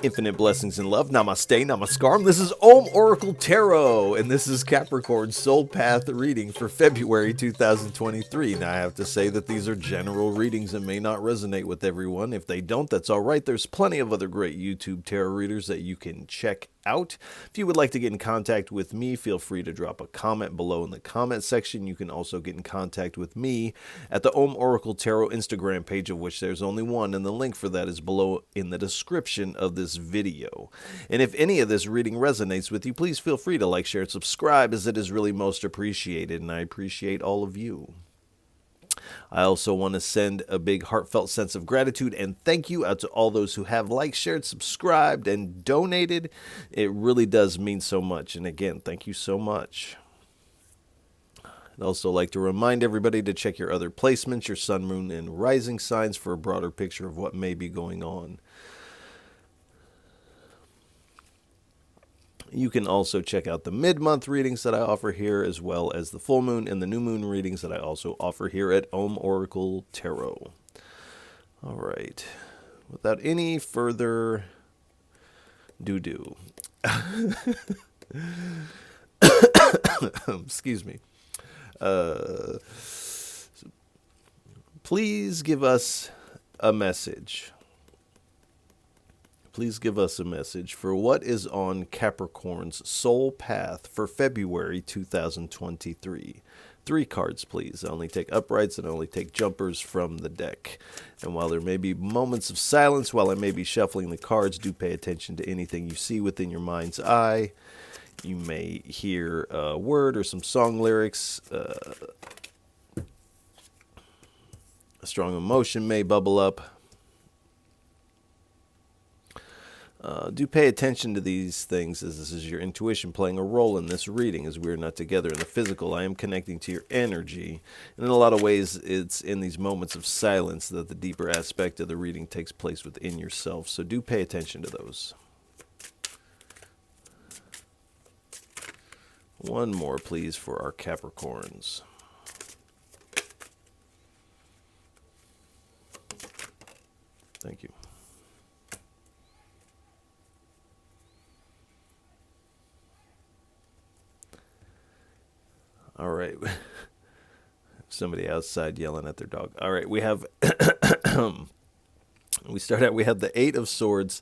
Infinite blessings and love. Namaste, namaskaram. This is Om Oracle Tarot, and this is Capricorn Soul Path reading for February 2023. Now, I have to say that these are general readings and may not resonate with everyone. If they don't, that's all right. There's plenty of other great YouTube tarot readers that you can check out. If you would like to get in contact with me, feel free to drop a comment below in the comment section. You can also get in contact with me at the Om Oracle Tarot Instagram page, of which there's only one, and the link for that is below in the description of this video. And if any of this reading resonates with you, please feel free to like, share, and subscribe, as it is really most appreciated, and I appreciate all of you. I also want to send a big heartfelt sense of gratitude and thank you out to all those who have liked, shared, subscribed, and donated. It really does mean so much. And again, thank you so much. I'd also like to remind everybody to check your other placements, your sun, moon, and rising signs for a broader picture of what may be going on. You can also check out the mid-month readings that I offer here, as well as the full moon and the new moon readings that I also offer here at Om Oracle Tarot. All right. Without any further doo-doo. Excuse me. Please give us a message. Please give us a message for what is on Capricorn's soul path for February 2023. 3 cards, please. I only take uprights and I only take jumpers from the deck. And while there may be moments of silence, while I may be shuffling the cards, do pay attention to anything you see within your mind's eye. You may hear a word or some song lyrics. A strong emotion may bubble up. Do pay attention to these things, as this is your intuition playing a role in this reading, as we are not together in the physical. I am connecting to your energy. And in a lot of ways, it's in these moments of silence that the deeper aspect of the reading takes place within yourself. So do pay attention to those. One more, please, for our Capricorns. Thank you. All right. Somebody outside yelling at their dog. All right, we have we start out, we have the 8 of Swords,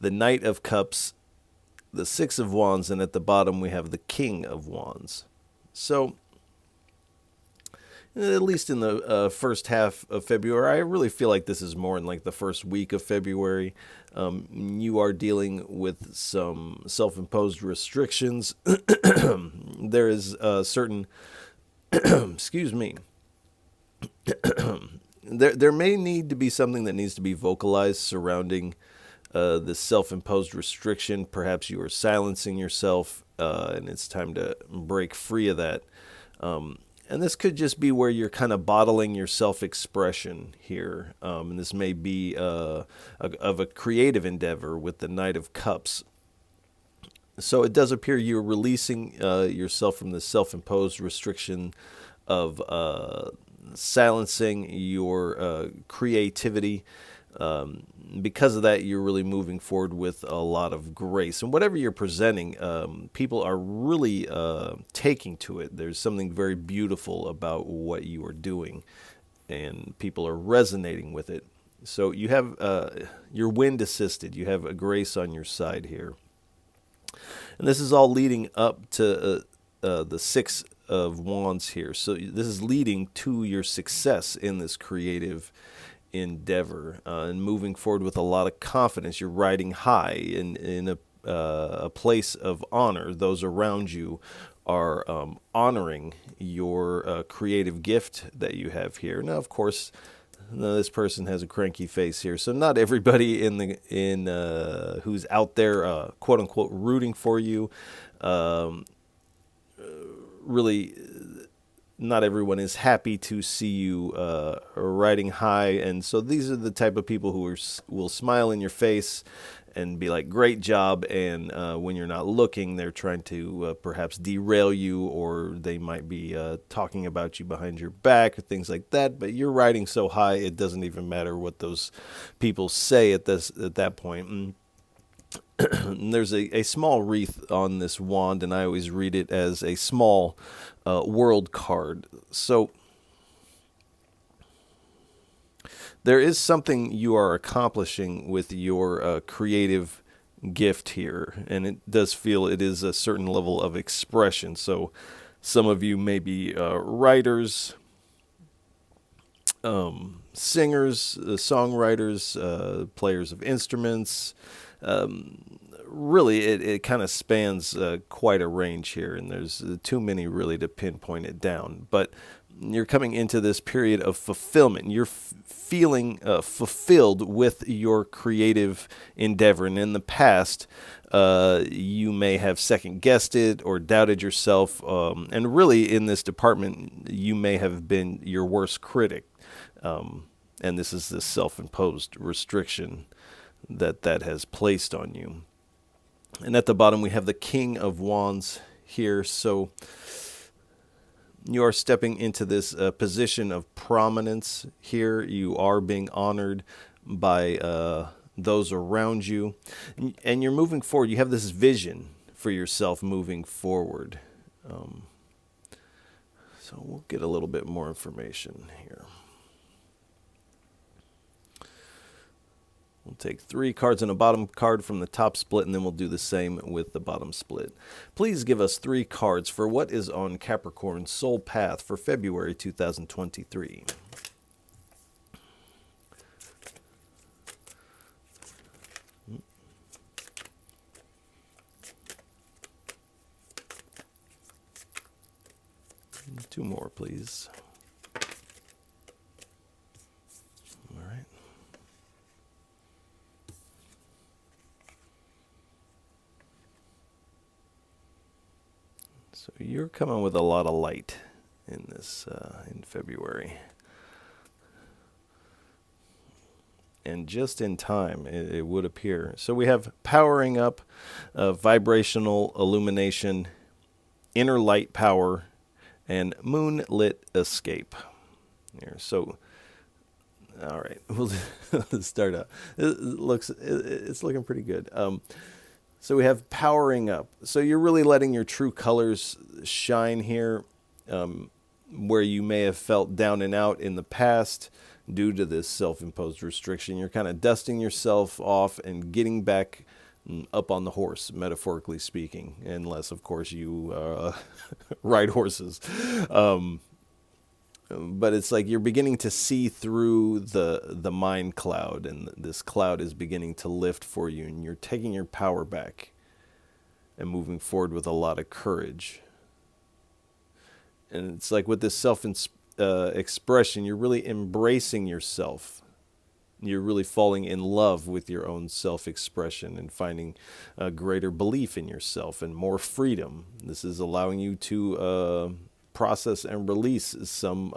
the Knight of Cups, the 6 of Wands, and at the bottom we have the King of Wands. So, at least in the first half of February, I really feel like this is more in like the first week of February. You are dealing with some self-imposed restrictions. There is a certain, excuse me, there may need to be something that needs to be vocalized surrounding the self-imposed restriction. Perhaps you are silencing yourself, and it's time to break free of that. And this could just be where you're kind of bottling your self-expression here. And this may be of a creative endeavor with the Knight of Cups. So it does appear you're releasing yourself from the self-imposed restriction of silencing your creativity. Because of that, you're really moving forward with a lot of grace. And whatever you're presenting, people are really taking to it. There's something very beautiful about what you are doing, and people are resonating with it. So you have, you're wind assisted. You have a grace on your side here. And this is all leading up to the 6 of Wands here. So this is leading to your success in this creative endeavor, and moving forward with a lot of confidence. You're riding high in a place of honor. Those around you are honoring your creative gift that you have here. Now, of course, this person has a cranky face here, so not everybody who's out there, quote unquote, rooting for you, really. Not everyone is happy to see you riding high, and so these are the type of people who will smile in your face and be like, great job, and when you're not looking, they're trying to perhaps derail you, or they might be talking about you behind your back or things like that. But you're riding so high, it doesn't even matter what those people say at that point. There's a small wreath on this wand, and I always read it as a small world card. So there is something you are accomplishing with your creative gift here, and it does feel it is a certain level of expression. So some of you may be writers, singers, songwriters, players of instruments. Really, it kind of spans quite a range here, and there's too many really to pinpoint it down. But you're coming into this period of fulfillment. You're feeling fulfilled with your creative endeavor. And in the past, you may have second guessed it or doubted yourself. And really, in this department, you may have been your worst critic. And this is this self-imposed restriction that has placed on you. And at the bottom, we have the King of Wands here. So you are stepping into this position of prominence here. You are being honored by those around you. And you're moving forward. You have this vision for yourself moving forward. So we'll get a little bit more information here. We'll take 3 cards and a bottom card from the top split, and then we'll do the same with the bottom split. Please give us 3 cards for what is on Capricorn's soul path for February 2023. Two more, please. All right. So you're coming with a lot of light in this in February, and just in time, it would appear. So we have powering up, vibrational illumination, inner light power, and moonlit escape. Here, so all right, we'll start out. It's looking pretty good. So we have powering up. So you're really letting your true colors shine here, where you may have felt down and out in the past due to this self-imposed restriction. You're kind of dusting yourself off and getting back up on the horse, metaphorically speaking, unless, of course, you ride horses. But it's like you're beginning to see through the mind cloud, and this cloud is beginning to lift for you, and you're taking your power back and moving forward with a lot of courage. And it's like with this self-expression, you're really embracing yourself. You're really falling in love with your own self-expression and finding a greater belief in yourself and more freedom. This is allowing you to process and release some,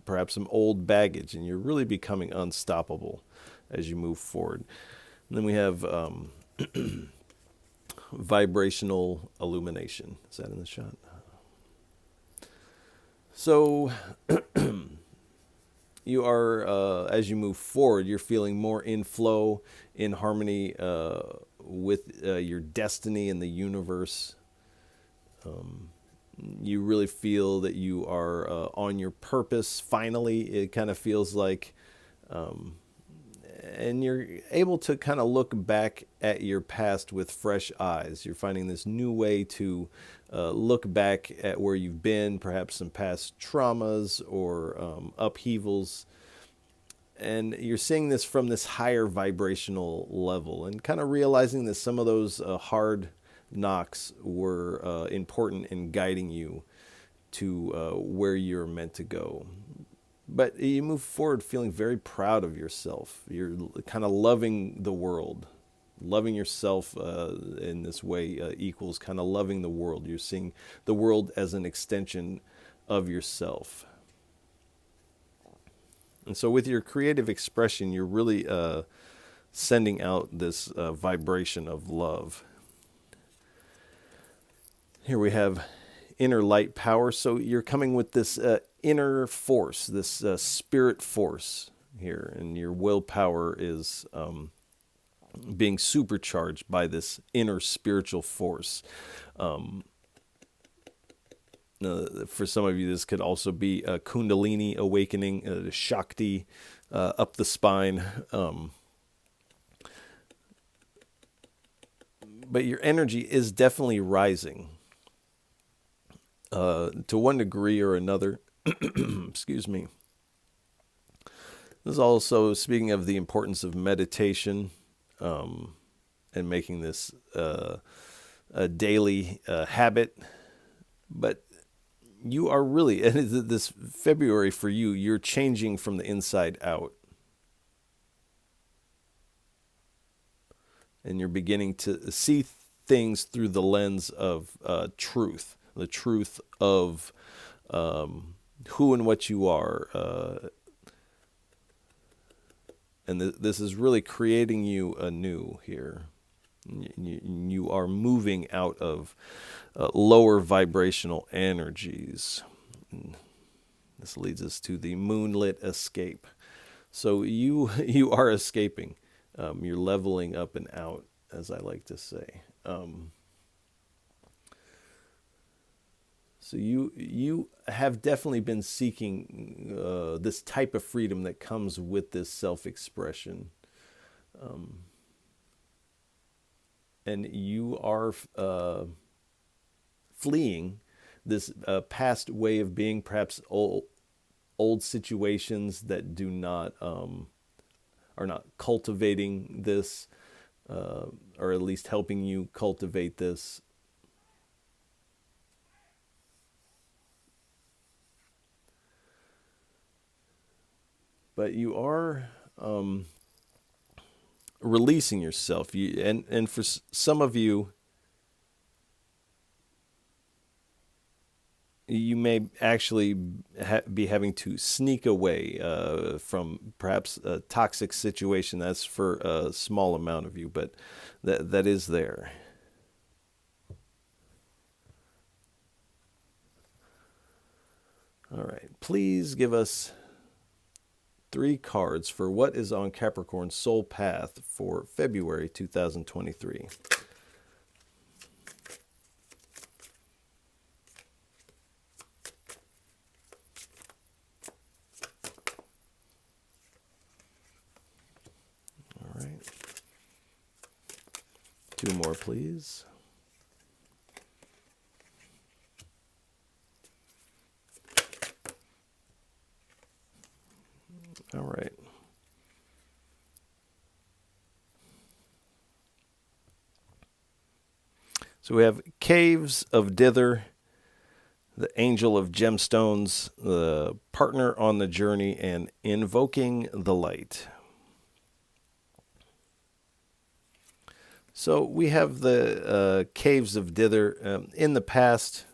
perhaps some old baggage, and you're really becoming unstoppable as you move forward. And then we have vibrational illumination. Is that in the shot? So you are, as you move forward, you're feeling more in flow, in harmony with your destiny in the universe. You really feel that you are on your purpose. Finally, it kind of feels like, and you're able to kind of look back at your past with fresh eyes. You're finding this new way to look back at where you've been, perhaps some past traumas or upheavals. And you're seeing this from this higher vibrational level and kind of realizing that some of those hard knocks were important in guiding you to where you're meant to go. But you move forward feeling very proud of yourself. You're kind of loving the world. Loving yourself in this way equals kind of loving the world. You're seeing the world as an extension of yourself. And so with your creative expression, you're really sending out this vibration of love. Here we have inner light power. So you're coming with this inner force, this spirit force here, and your willpower is being supercharged by this inner spiritual force. For some of you, this could also be a Kundalini awakening, Shakti up the spine. But your energy is definitely rising to one degree or another. Excuse me. This is also speaking of the importance of meditation and making this a daily habit. But you are really, and this February for you, you're changing from the inside out. And you're beginning to see things through the lens of truth, the truth of who and what you are. And this is really creating you anew here. You are moving out of lower vibrational energies. And this leads us to the moonlit escape. So you are escaping. You're leveling up and out, as I like to say. So you have definitely been seeking this type of freedom that comes with this self-expression. And you are fleeing this past way of being, perhaps old situations that do not are not cultivating this, or at least helping you cultivate this. But you are releasing yourself. And for some of you, you may actually be having to sneak away from perhaps a toxic situation. That's for a small amount of you, but that is there. All right. Please give us 3 cards for what is on Capricorn's soul path for February 2023. All right. 2 more, please. All right. So we have Caves of Dither, the Angel of Gemstones, the Partner on the Journey, and Invoking the Light. So we have the Caves of Dither. In the past,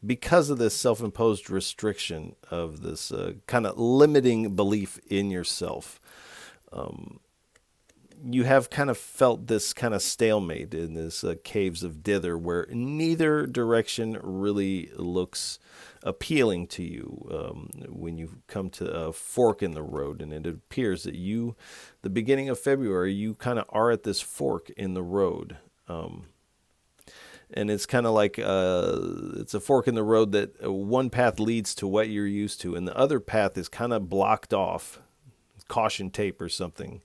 because of this self-imposed restriction of this kind of limiting belief in yourself, you have kind of felt this kind of stalemate in this Caves of Dither, where neither direction really looks appealing to you when you come to a fork in the road. And it appears that the beginning of February, you kind of are at this fork in the road. And it's kind of like it's a fork in the road that one path leads to what you're used to, and the other path is kind of blocked off, caution tape or something.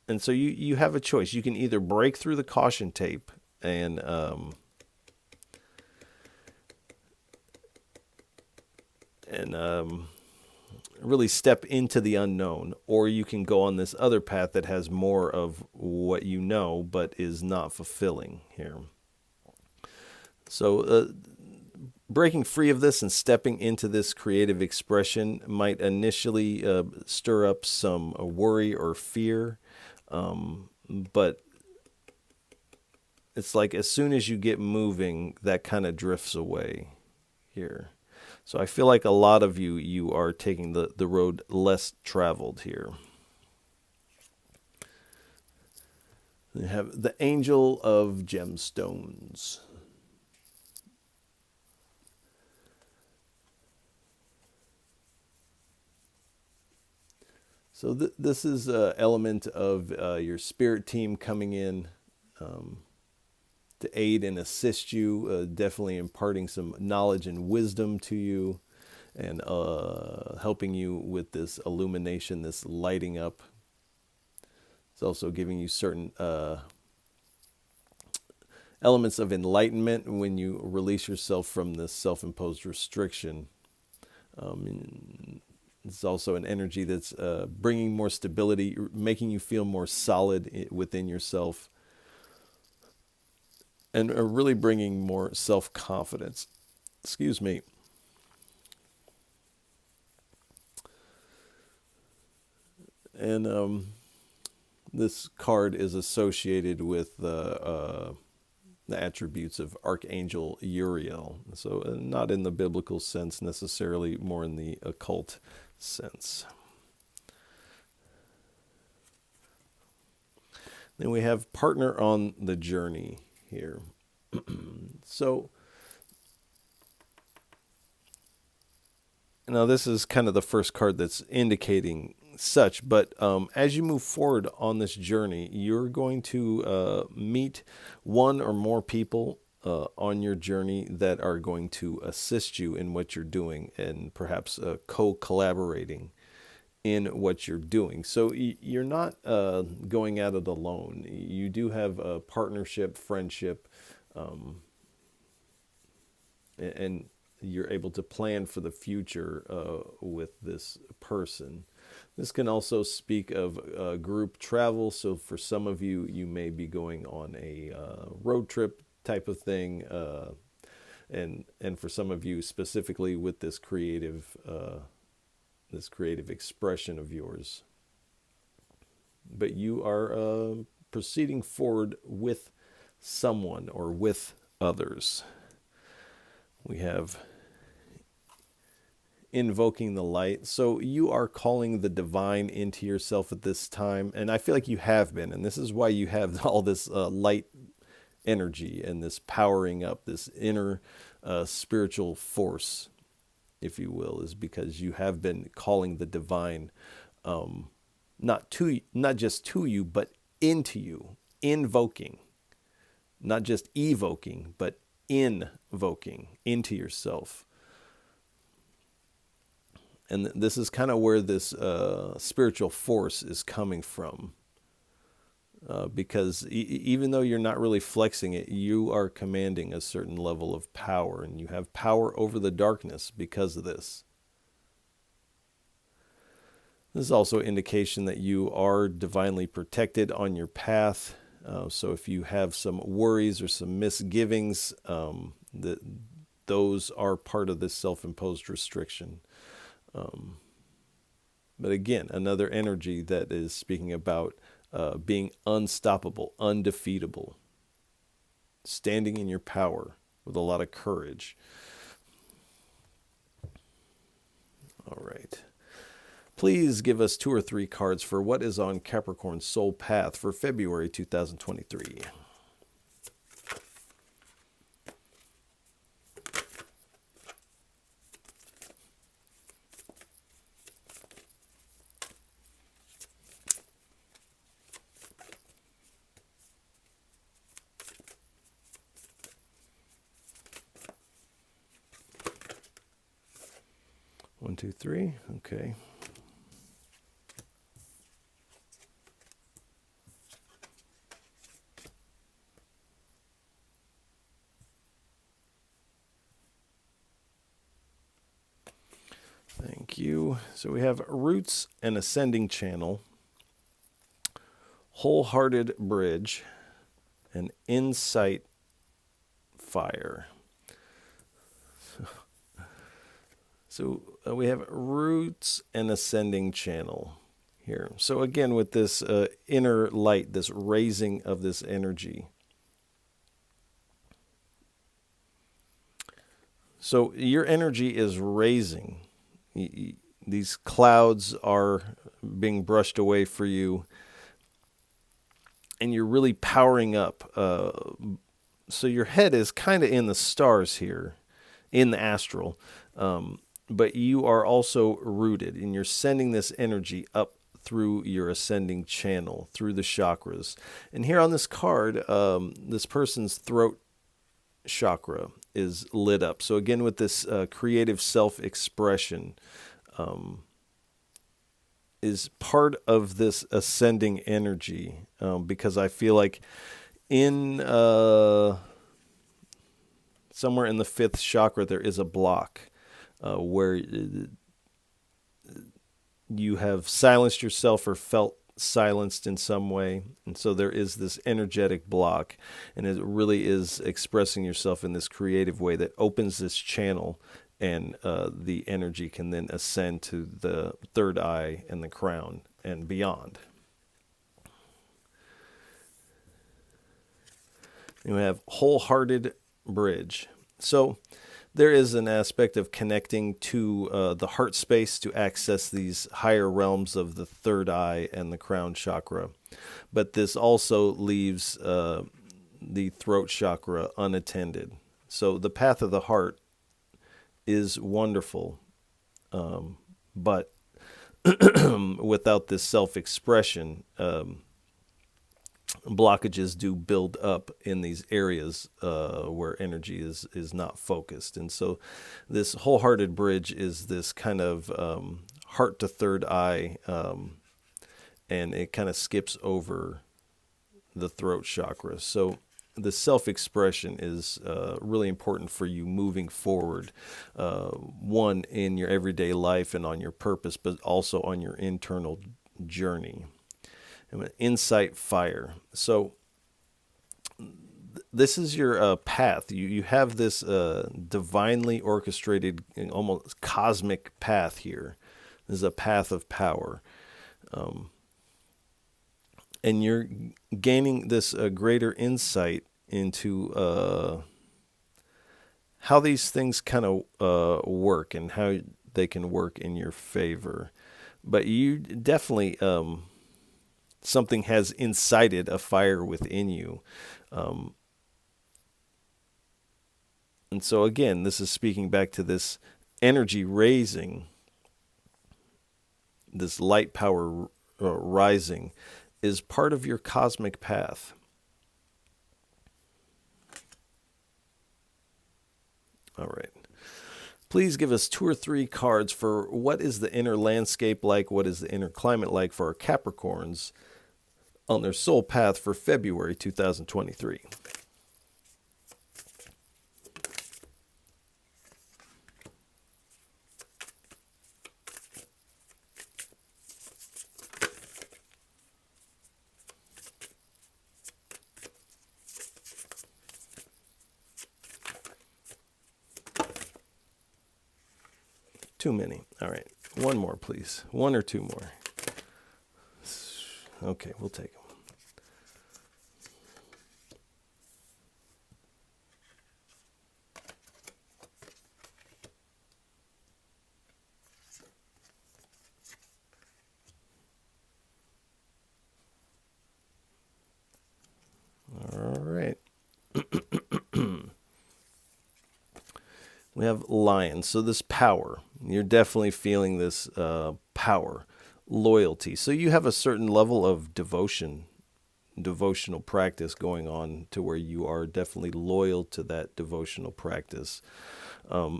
And so you have a choice. You can either break through the caution tape and really step into the unknown, or you can go on this other path that has more of what you know but is not fulfilling here. So breaking free of this and stepping into this creative expression might initially stir up some worry or fear, but it's like as soon as you get moving, that kind of drifts away here. So I feel like a lot of you are taking the road less traveled here. You have the Angel of Gemstones. So this is an element of your spirit team coming in to aid and assist you, definitely imparting some knowledge and wisdom to you, and helping you with this illumination, this lighting up. It's also giving you certain elements of enlightenment when you release yourself from this self-imposed restriction. It's also an energy that's bringing more stability, making you feel more solid within yourself, and really bringing more self-confidence. Excuse me. And this card is associated with the attributes of Archangel Uriel. So not in the biblical sense necessarily, more in the occult sense. Then we have partner on the journey here. So now this is kind of the first card that's indicating such, but as you move forward on this journey, you're going to meet one or more people on your journey that are going to assist you in what you're doing, and perhaps co-collaborating in what you're doing. So you're not going at it alone. You do have a partnership, friendship, and you're able to plan for the future with this person. This can also speak of group travel. So for some of you, you may be going on a road trip type of thing. And for some of you specifically with this creative expression of yours. But you are proceeding forward with someone or with others. We have invoking the light. So you are calling the divine into yourself at this time. And I feel like you have been. And this is why you have all this light energy and this powering up, this inner spiritual force, if you will, is because you have been calling the divine, not just to you, but into you, invoking, not just evoking, but invoking into yourself. And this is kind of where this spiritual force is coming from. Because even though you're not really flexing it, you are commanding a certain level of power, and you have power over the darkness because of this. This is also indication that you are divinely protected on your path. So if you have some worries or some misgivings, those are part of this self-imposed restriction. But again, another energy that is speaking about being unstoppable, undefeatable, standing in your power with a lot of courage. All right. Please give us 2 or 3 cards for what is on Capricorn Soul Path for February 2023. One, two, three. Okay. Thank you. So we have roots and ascending channel, wholehearted bridge, and insight fire. So we have roots and ascending channel here. So again, with this inner light, this raising of this energy. So your energy is raising. These clouds are being brushed away for you, and you're really powering up. So your head is kind of in the stars here, in the astral. But you are also rooted, and you're sending this energy up through your ascending channel, through the chakras. And here on this card, this person's throat chakra is lit up. So again, with this creative self-expression, is part of this ascending energy, because I feel like in somewhere in the fifth chakra there is a block where you have silenced yourself or felt silenced in some way, and so there is this energetic block, and it really is expressing yourself in this creative way that opens this channel, and the energy can then ascend to the third eye and the crown and beyond. You have wholehearted bridge. So there is an aspect of connecting to the heart space to access these higher realms of the third eye and the crown chakra. But this also leaves the throat chakra unattended. So the path of the heart is wonderful, but without this self-expression, blockages do build up in these areas where energy is not focused. And so this wholehearted bridge is this kind of heart to third eye, and it kind of skips over the throat chakra. So the self-expression is really important for you moving forward, one, in your everyday life and on your purpose, but also on your internal journey. Insight fire. So this is your path. You have this divinely orchestrated, almost cosmic path here. This is a path of power. And you're gaining this greater insight into how these things kind of work and how they can work in your favor. But you definitely... something has incited a fire within you. And so again, this is speaking back to this energy raising, this light power rising is part of your cosmic path. All right. Please give us 2 or 3 cards for what is the inner landscape like, what is the inner climate like for our Capricorns on their soul path for February 2023. Too many. All right. One more, please. 1 or 2 more. Okay, we'll take them. All right. We have Lion. So this power, you're definitely feeling this power, loyalty. So you have a certain level of devotional practice going on to where you are definitely loyal to that devotional practice.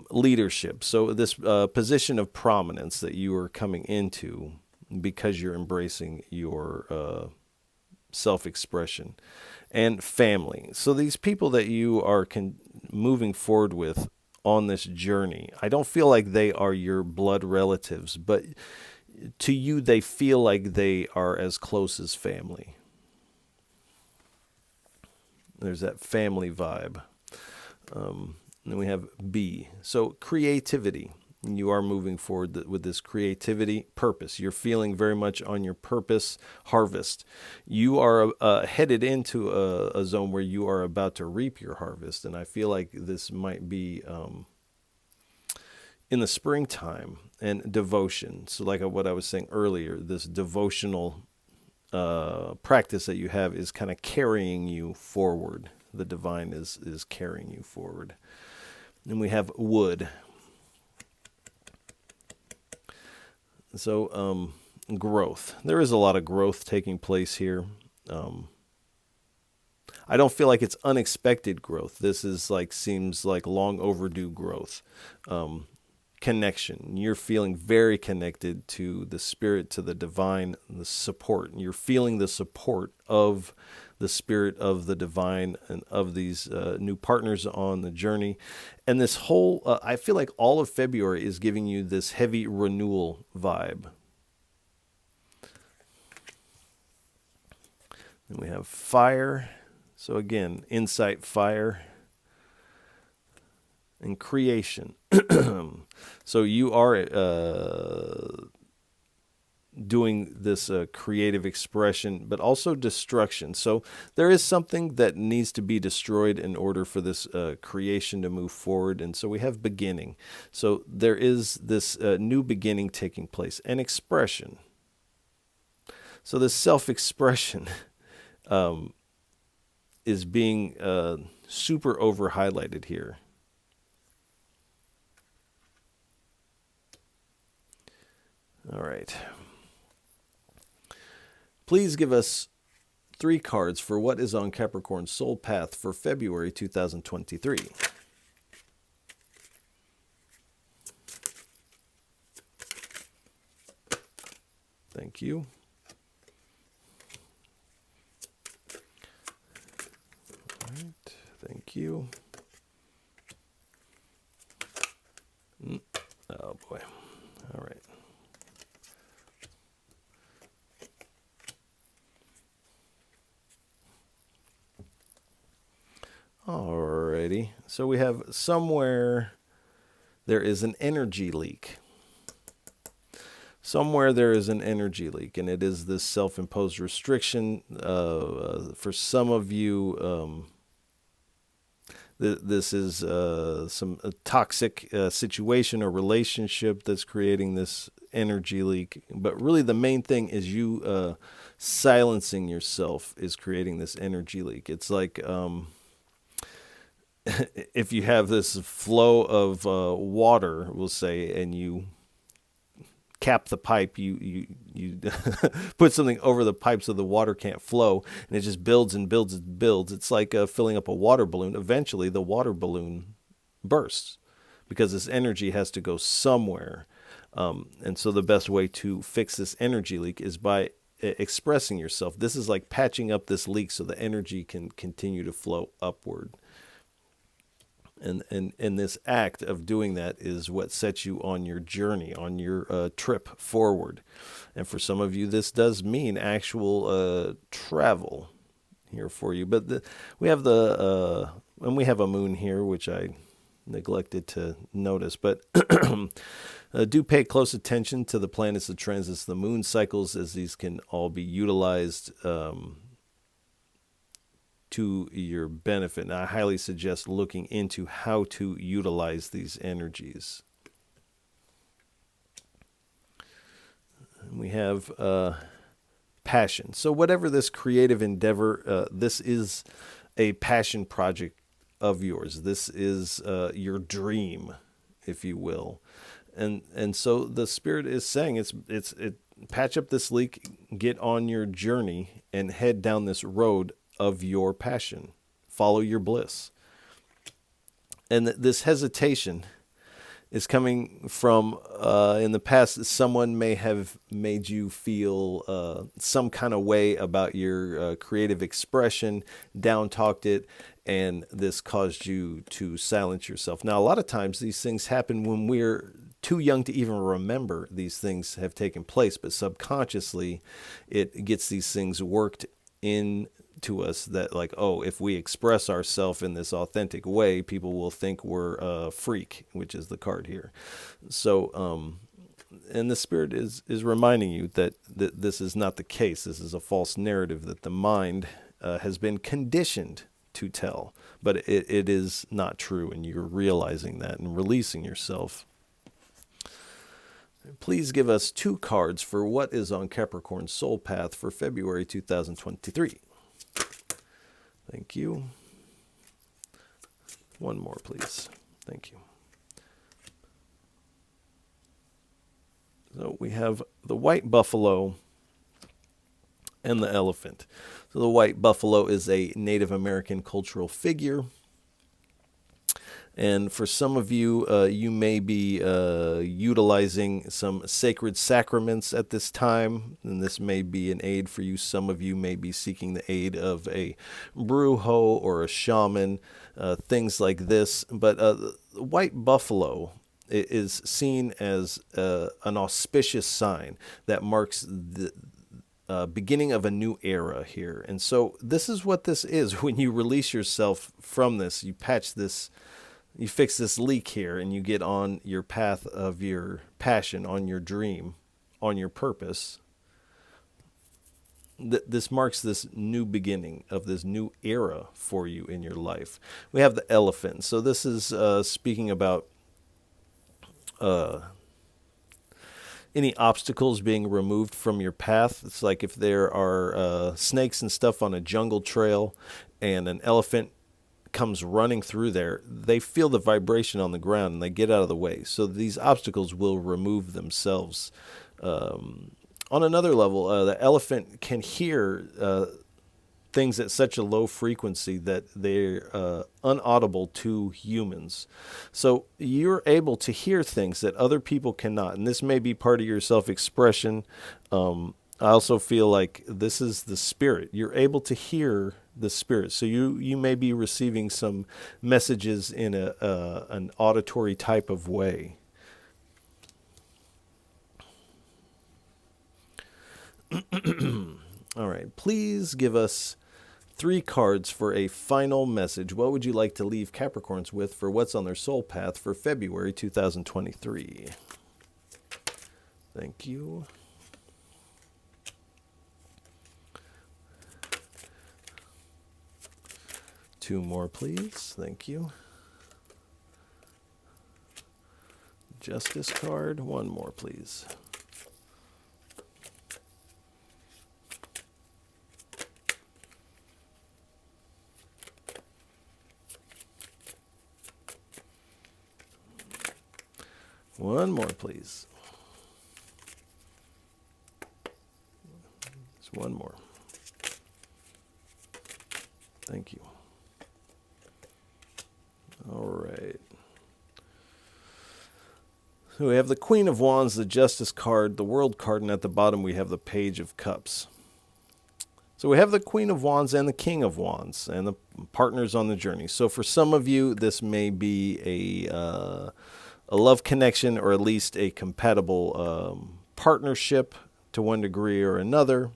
Leadership. So this position of prominence that you are coming into because you're embracing your self-expression. And family. So these people that you are moving forward with on this journey, I don't feel like they are your blood relatives, but to you they feel like they are as close as family. There's that family vibe. Then we have B. So creativity. You are moving forward with this creativity, purpose. You're feeling very much on your purpose harvest. You are headed into a zone where you are about to reap your harvest. And I feel like this might be in the springtime. And devotion. So like what I was saying earlier, this devotional practice that you have is kind of carrying you forward. The divine is carrying you forward. Then we have wood. So growth. There is a lot of growth taking place here. I don't feel like it's unexpected growth. This is like, seems like long overdue growth. Connection. You're feeling very connected to the spirit, to the divine, the support. You're feeling the support of the spirit of the divine and of these new partners on the journey. And this whole, I feel like all of February is giving you this heavy renewal vibe. And we have fire. So again, insight, fire, and creation. So you are doing this creative expression, but also destruction. So there is something that needs to be destroyed in order for this creation to move forward. And so we have beginning. So there is this new beginning taking place, and expression. So this self-expression is being super over highlighted here. All right. Please give us 3 cards for what is on Capricorn's soul path for February 2023. Thank you. All right. Thank you. Oh, boy. All right. Alrighty, so we have somewhere there is an energy leak. Somewhere there is an energy leak, and it is this self-imposed restriction. For some of you, this is some toxic situation or relationship that's creating this energy leak. But really the main thing is you silencing yourself is creating this energy leak. It's like if you have this flow of water, we'll say, and you cap the pipe, you put something over the pipe so the water can't flow, and it just builds and builds and builds. It's like filling up a water balloon. Eventually, the water balloon bursts because this energy has to go somewhere. And so the best way to fix this energy leak is by expressing yourself. This is like patching up this leak so the energy can continue to flow upward. And this act of doing that is what sets you on your journey, on your trip forward. And for some of you, this does mean actual travel here for you. But we have and we have a moon here, which I neglected to notice. But do pay close attention to the planets, the transits, the moon cycles, as these can all be utilized to your benefit. And I highly suggest looking into how to utilize these energies. And we have passion. So whatever this creative endeavor, this is a passion project of yours. This is your dream, if you will. And so the Spirit is saying it's patch up this leak, get on your journey, and head down this road of your passion. Follow your bliss. And this hesitation is coming from, in the past, someone may have made you feel some kind of way about your creative expression, down-talked it, and this caused you to silence yourself. Now, a lot of times these things happen when we're too young to even remember these things have taken place, but subconsciously it gets these things worked in to us that, like, oh, if we express ourselves in this authentic way, people will think we're a freak, which is the card here. So, and the Spirit is reminding you that this is not the case. This is a false narrative that the mind has been conditioned to tell, but it is not true, and you're realizing that and releasing yourself. Please give us 2 cards for what is on Capricorn's soul path for February 2023. Thank you. 1 more, please. Thank you. So we have the white buffalo and the elephant. So the white buffalo is a Native American cultural figure. And for some of you, you may be utilizing some sacred sacraments at this time, and this may be an aid for you. Some of you may be seeking the aid of a brujo or a shaman, things like this. But the white buffalo is seen as an auspicious sign that marks the beginning of a new era here. And so this is what this is. When you release yourself from this, you patch this, you fix this leak here, and you get on your path of your passion, on your dream, on your purpose. This marks this new beginning of this new era for you in your life. We have the elephant. So this is speaking about any obstacles being removed from your path. It's like if there are snakes and stuff on a jungle trail and an elephant comes running through there, they feel the vibration on the ground and they get out of the way. So these obstacles will remove themselves. On another level, the elephant can hear things at such a low frequency that they're unaudible to humans. So you're able to hear things that other people cannot. And this may be part of your self-expression. I also feel like this is the spirit. You're able to hear the spirit. So you may be receiving some messages in an auditory type of way. All right, please give us 3 cards for a final message. What would you like to leave Capricorns with for what's on their soul path for February 2023? Thank you. Two more, please. Thank you. Justice card. One more, please. One more, please. Just one more. Thank you. All right. So we have the Queen of Wands, the Justice card, the World card, and at the bottom we have the Page of Cups. So we have the Queen of Wands and the King of Wands and the partners on the journey. So for some of you, this may be a love connection, or at least a compatible partnership to one degree or another.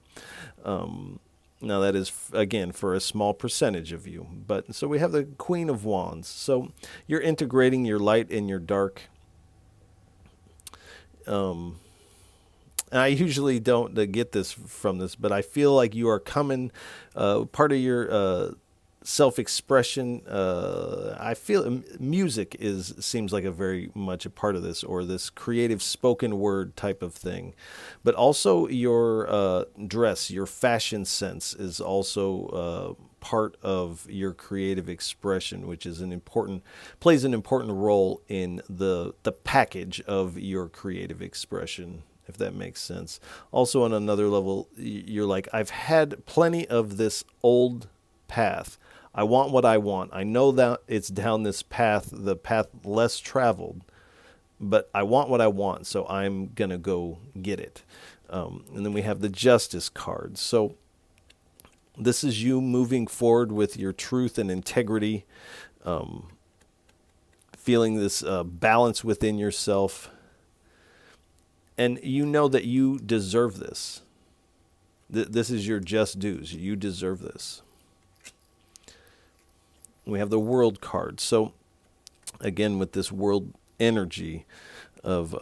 Now that is, again, for a small percentage of you. But so we have the Queen of Wands. So you're integrating your light and your dark. And I usually don't get this from this, but I feel like you are coming, part of your self-expression. I feel music seems like a very much a part of this, or this creative spoken word type of thing. But also your dress, your fashion sense is also part of your creative expression, which is plays an important role in the package of your creative expression, if that makes sense. Also, on another level, you're like, I've had plenty of this old path. I want what I want. I know that it's down this path, the path less traveled, but I want what I want, so I'm going to go get it. And then we have the Justice card. So this is you moving forward with your truth and integrity, feeling this balance within yourself. And you know that you deserve this. This is your just dues. You deserve this. We have the World card. So, again, with this world energy of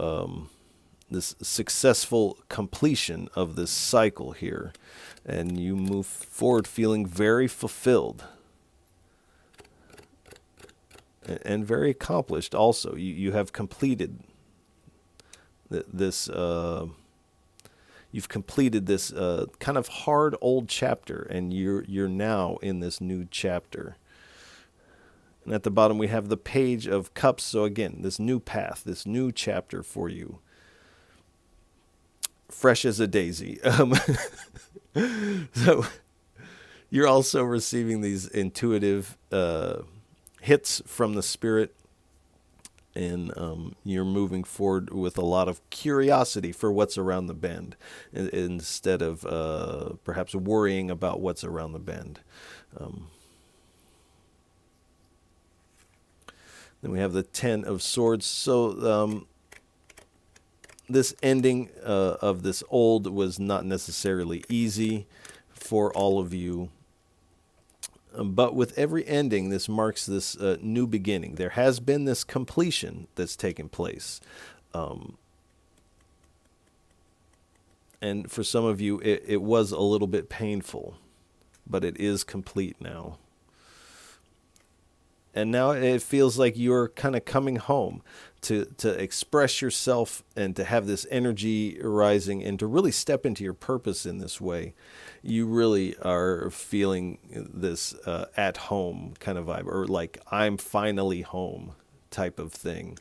this successful completion of this cycle here, and you move forward feeling very fulfilled and very accomplished also. You have completed this, you've completed this kind of hard old chapter, and you're now in this new chapter. And at the bottom, we have the Page of Cups. So again, this new path, this new chapter for you. fresh as a daisy. So you're also receiving these intuitive hits from the spirit, and you're moving forward with a lot of curiosity for what's around the bend, instead of perhaps worrying about what's around the bend. Then we have the Ten of Swords. So this ending of this old was not necessarily easy for all of you. But with every ending, this marks this new beginning. There has been this completion that's taken place. And for some of you, it was a little bit painful, but it is complete now. And now it feels like you're kind of coming home to express yourself and to have this energy rising and to really step into your purpose in this way. You really are feeling this at home kind of vibe, or like I'm finally home type of thing.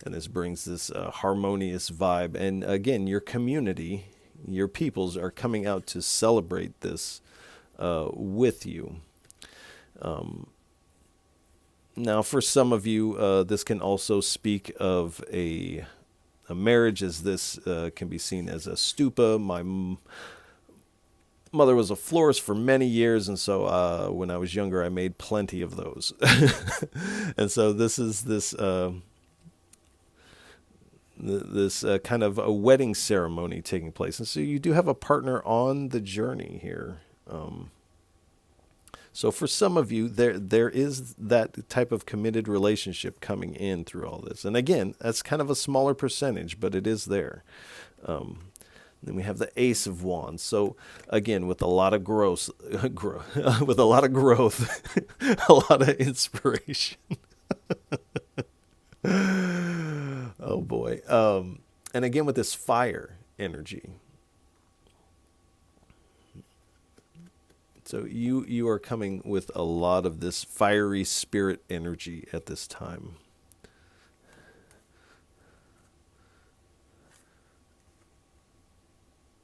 And this brings this harmonious vibe. And again, your community, your peoples are coming out to celebrate this with you. Now, for some of you, this can also speak of a marriage, as this can be seen as a stupa. My mother was a florist for many years, and so when I was younger, I made plenty of those. And so this is this kind of a wedding ceremony taking place. And so you do have a partner on the journey here. So for some of you, there is that type of committed relationship coming in through all this. And again, that's kind of a smaller percentage, but it is there. Then we have the Ace of Wands. So again, with a lot of growth, with a lot of growth, a lot of inspiration. Oh boy. And again, with this fire energy. So you are coming with a lot of this fiery spirit energy at this time.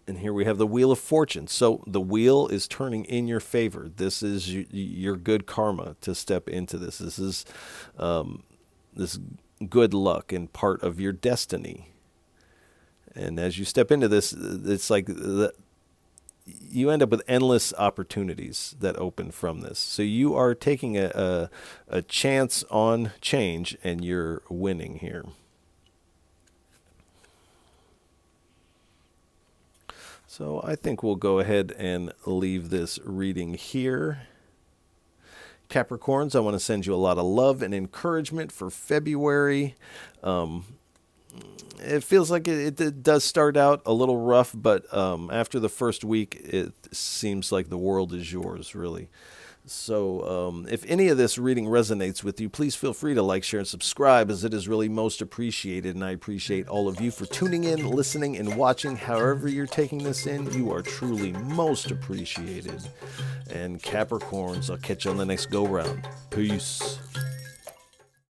And here we have the Wheel of Fortune. So the wheel is turning in your favor. This is your good karma to step into this. This is this good luck and part of your destiny. And as you step into this, it's like you end up with endless opportunities that open from this. So you are taking a chance on change, and you're winning here. So I think we'll go ahead and leave this reading here. Capricorns, I want to send you a lot of love and encouragement for February. It feels like it does start out a little rough, but after the first week, it seems like the world is yours, really. So if any of this reading resonates with you, please feel free to like, share, and subscribe, as it is really most appreciated. And I appreciate all of you for tuning in, listening, and watching. However you're taking this in, you are truly most appreciated. And Capricorns, I'll catch you on the next go-round. Peace.